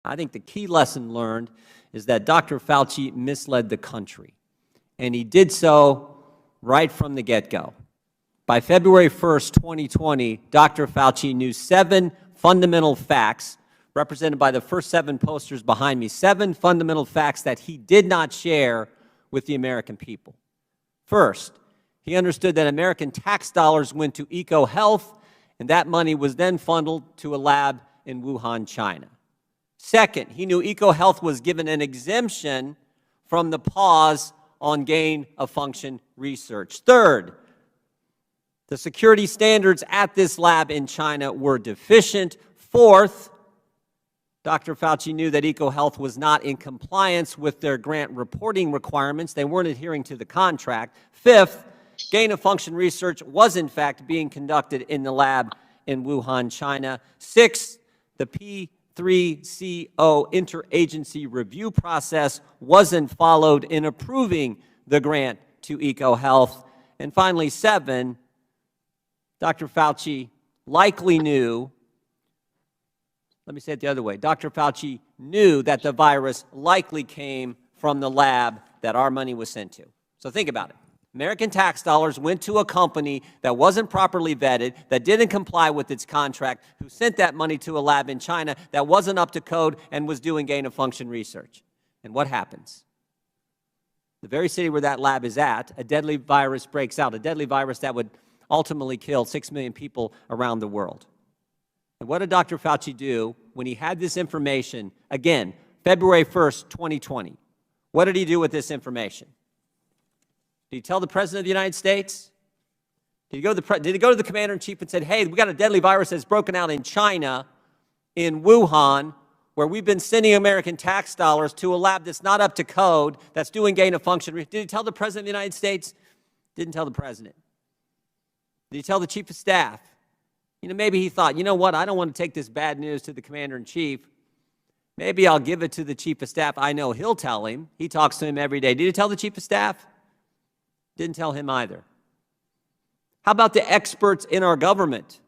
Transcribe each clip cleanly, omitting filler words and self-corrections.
I think the key lesson learned is that Dr. Fauci misled the country, and he did so right from the get-go. By February 1st, 2020, Dr. Fauci knew 7 fundamental facts, represented by the first 7 posters behind me, 7 fundamental facts that he did not share with the American people. First, he understood that American tax dollars went to eco-health, and that money was then funneled to a lab in Wuhan, China. Second, he knew eco-health was given an exemption from the pause on gain-of-function research. Third, the security standards at this lab in China were deficient. Fourth, Dr. Fauci knew that EcoHealth was not in compliance with their grant reporting requirements. They weren't adhering to the contract. Fifth, gain-of-function research was, in fact, being conducted in the lab in Wuhan, China. Sixth, the P3CO interagency review process wasn't followed in approving the grant to EcoHealth. And finally, 7, Dr. Fauci likely knew, let me say it the other way, Dr. Fauci knew that the virus likely came from the lab that our money was sent to. So think about it. American tax dollars went to a company that wasn't properly vetted, that didn't comply with its contract, who sent that money to a lab in China that wasn't up to code and was doing gain-of-function research. And what happens? The very city where that lab is at, a deadly virus breaks out, a deadly virus that would ultimately kill 6 million people around the world. And what did Dr. Fauci do when he had this information, again, February 1st, 2020? What did he do with this information? Did he tell the President of the United States? Did he go to the Commander-in-Chief and said, hey, we got a deadly virus that's broken out in China, in Wuhan, where we've been sending American tax dollars to a lab that's not up to code, that's doing gain-of-function? Did he tell the President of the United States? Didn't tell the President. Did he tell the Chief of Staff? You know, maybe he thought, you know what, I don't want to take this bad news to the Commander-in-Chief. Maybe I'll give it to the Chief of Staff. I know he'll tell him. He talks to him every day. Did he tell the Chief of Staff? Didn't tell him either. How about the experts in our government?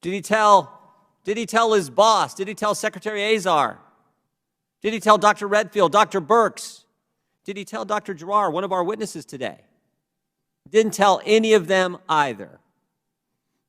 Did he tell his boss? Did he tell Secretary Azar? Did he tell Dr. Redfield, Dr. Birx? Did he tell Dr. Giroir, one of our witnesses today? Didn't tell any of them either.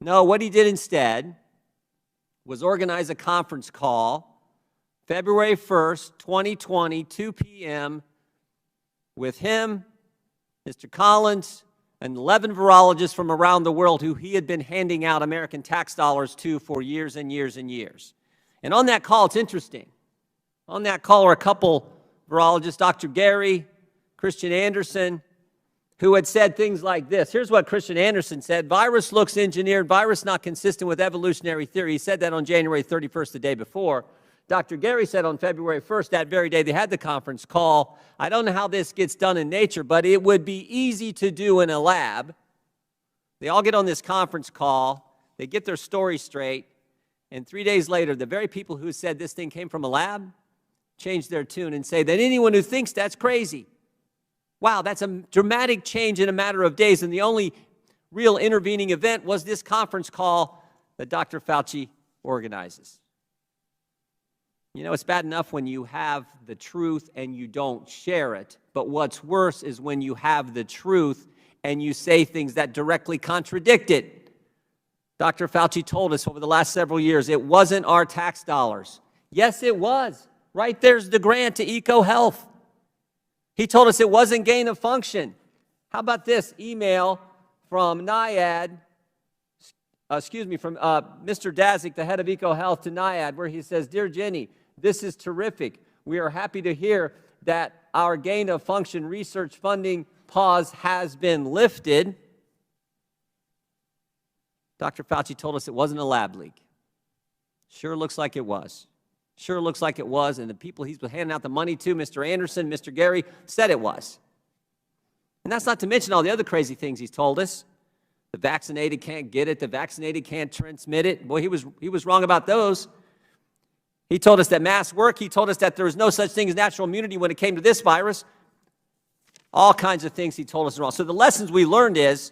No, what he did instead was organize a conference call February 1st, 2020, 2 p.m. with him, Mr. Collins, and 11 virologists from around the world who he had been handing out American tax dollars to for years and years and years. And on that call, it's interesting. On that call are a couple virologists, Dr. Gary, Christian Anderson, who had said things like this. Here's what Christian Anderson said: virus looks engineered, virus not consistent with evolutionary theory. He said that on January 31st, the day before. Dr. Gary said on February 1st, that very day they had the conference call, I don't know how this gets done in nature, but it would be easy to do in a lab. They all get on this conference call, they get their story straight, and 3 days later, the very people who said this thing came from a lab change their tune and say that anyone who thinks that's crazy. Wow, that's a dramatic change in a matter of days, and the only real intervening event was this conference call that Dr. Fauci organizes. You know, it's bad enough when you have the truth and you don't share it, but what's worse is when you have the truth and you say things that directly contradict it. Dr. Fauci told us over the last several years it wasn't our tax dollars. Yes, it was. Right there's the grant to EcoHealth. He told us it wasn't gain of function. How about this email from NIAID, from Mr. Dazik, the head of EcoHealth, to NIAID, where he says, Dear Jenny, this is terrific. We are happy to hear that our gain of function research funding pause has been lifted. Dr. Fauci told us it wasn't a lab leak. Sure looks like it was. Sure looks like it was, and the people he's handing out the money to, Mr. Anderson, Mr. Gary, said it was. And that's not to mention all the other crazy things he's told us. The vaccinated can't get it. The vaccinated can't transmit it. Boy, he was wrong about those. He told us that masks work. He told us that there was no such thing as natural immunity when it came to this virus. All kinds of things he told us wrong. So the lessons we learned is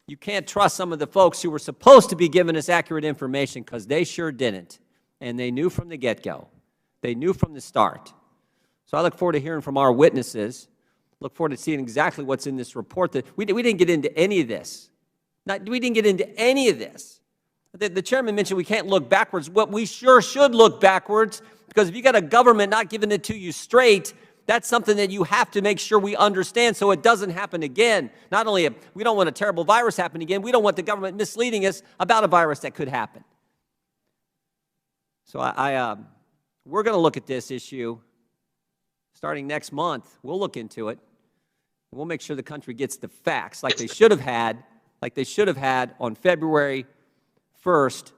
you can't trust some of the folks who were supposed to be giving us accurate information, because they sure didn't. And they knew from the get-go They knew from the start. So I look forward to hearing from our witnesses. Look forward to seeing exactly what's in this report. That we didn't get into any of this. We didn't get into any of this. The chairman mentioned we can't look backwards. What we sure should look backwards, because if you got a government not giving it to you straight, that's something that you have to make sure we understand so it doesn't happen again. Not only we don't want a terrible virus happen again, we don't want the government misleading us about a virus that could happen. So we're going to look at this issue starting next month. We'll look into it. And we'll make sure the country gets the facts like they should have had, on February 1st,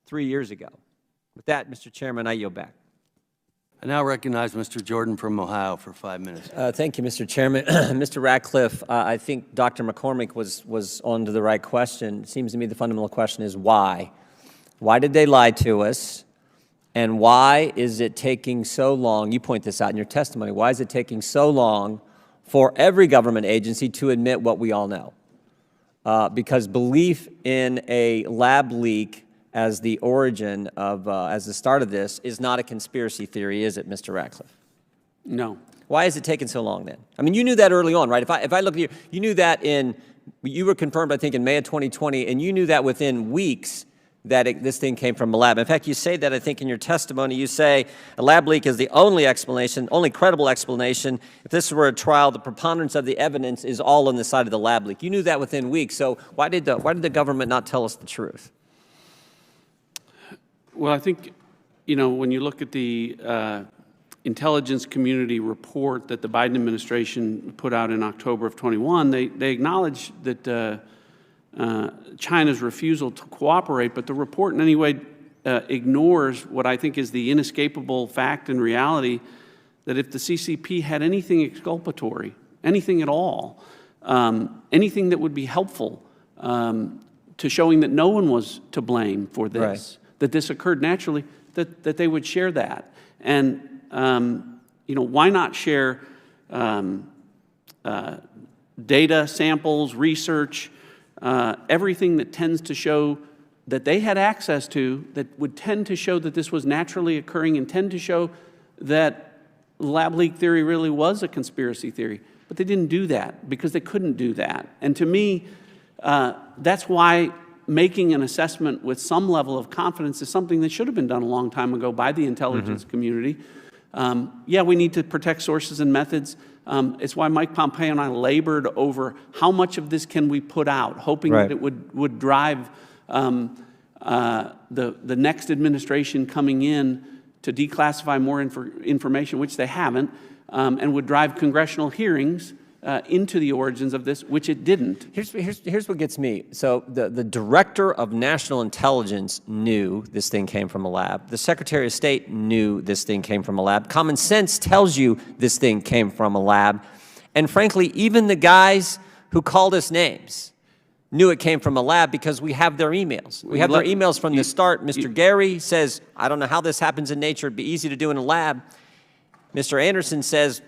3 years ago. With that, Mr. Chairman, I yield back. I now recognize Mr. Jordan from Ohio for 5 minutes. Thank you, Mr. Chairman. Mr. Ratcliffe, I think Dr. McCormick was on to the right question. It seems to me the fundamental question is why? Why did they lie to us? And why is it taking so long? You point this out in your testimony. Why is it taking so long for every government agency to admit what we all know? Because belief in a lab leak as the origin of, as the start of this, is not a conspiracy theory, is it, Mr. Ratcliffe? No. Why is it taking so long then? I mean, you knew that early on, right? If I look at you, you knew that you were confirmed, I think, in May of 2020, and you knew that within weeks that this thing came from a lab. In fact, you say that, I think, in your testimony. You say a lab leak is the only explanation, only credible explanation. If this were a trial, the preponderance of the evidence is all on the side of the lab leak. You knew that within weeks. So why did the government not tell us the truth? Well, I think, when you look at the intelligence community report that the Biden administration put out in October of 21, they acknowledge that China's refusal to cooperate, but the report in any way ignores what I think is the inescapable fact and reality that if the CCP had anything exculpatory, anything at all, anything that would be helpful to showing that no one was to blame for this, right, that this occurred naturally, that they would share that. And, why not share data, samples, research, everything that tends to show that they had access to, that would tend to show that this was naturally occurring and tend to show that lab leak theory really was a conspiracy theory. But they didn't do that because they couldn't do that. And to me, that's why making an assessment with some level of confidence is something that should have been done a long time ago by the intelligence community. Yeah, we need to protect sources and methods. It's why Mike Pompeo and I labored over how much of this can we put out, hoping that it would drive the next administration coming in to declassify more information, which they haven't, and would drive congressional hearings into the origins of this, which it didn't. Here's what gets me. So the Director of National Intelligence knew this thing came from a lab. The Secretary of State knew this thing came from a lab. Common sense tells you this thing came from a lab. And frankly, even the guys who called us names knew it came from a lab because we have their emails. We have their emails from the start. Mr. Gary says, I don't know how this happens in nature. It'd be easy to do in a lab. Mr. Anderson says,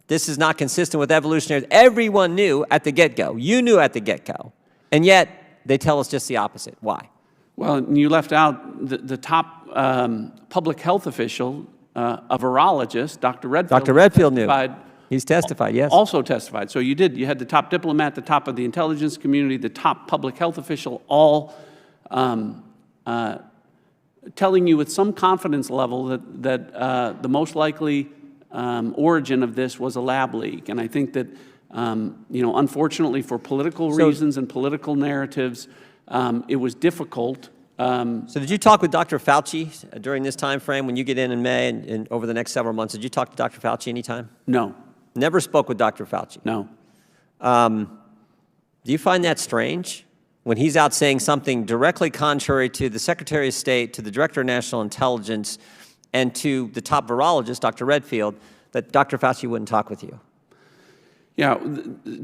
this is not consistent with evolutionary. Everyone knew at the get-go. You knew at the get-go. And yet, they tell us just the opposite. Why? Well, you left out the top public health official, a virologist, Dr. Redfield. Dr. Redfield knew. He's testified, yes. Also testified. So you did. You had the top diplomat, the top of the intelligence community, the top public health official, all telling you with some confidence level that the most likely origin of this was a lab leak. And I think that, unfortunately for political reasons and political narratives, it was difficult. So did you talk with Dr. Fauci during this time frame when you get in May and over the next several months? Did you talk to Dr. Fauci anytime? No. Never spoke with Dr. Fauci? No. Do you find that strange when he's out saying something directly contrary to the Secretary of State, to the Director of National Intelligence, and to the top virologist, Dr. Redfield, that Dr. Fauci wouldn't talk with you? Yeah,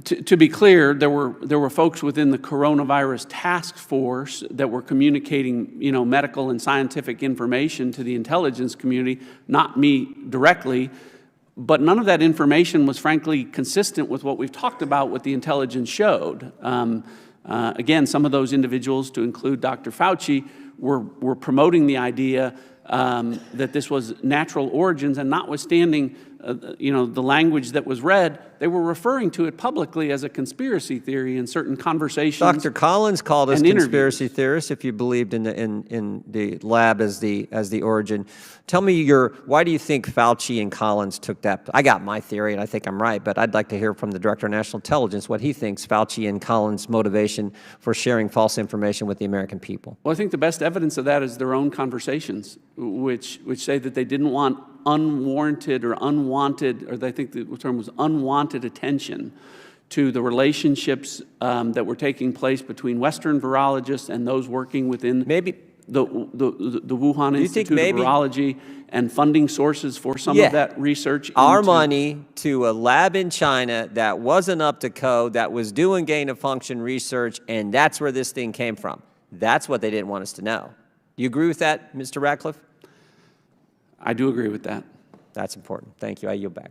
to be clear, there were folks within the coronavirus task force that were communicating, medical and scientific information to the intelligence community, not me directly, but none of that information was frankly consistent with what we've talked about, what the intelligence showed. Again, some of those individuals, to include Dr. Fauci, were promoting the idea that this was natural origins, and notwithstanding the language that was read, they were referring to it publicly as a conspiracy theory in certain conversations. Dr. Collins called us and interviews. conspiracy theorists if you believed in the lab as the origin. Tell me why do you think Fauci and Collins took that? I got my theory and I think I'm right, but I'd like to hear from the Director of National Intelligence what he thinks Fauci and Collins' motivation for sharing false information with the American people. Well, I think the best evidence of that is their own conversations, which say that they didn't want unwarranted or unwanted, or I think the term was unwanted attention to the relationships that were taking place between Western virologists and those working within the Wuhan Institute of Virology and funding sources for some of that research. Our money to a lab in China that wasn't up to code, that was doing gain-of-function research, and that's where this thing came from. That's what they didn't want us to know. You agree with that, Mr. Ratcliffe? I do agree with that. That's important. Thank you. I yield back.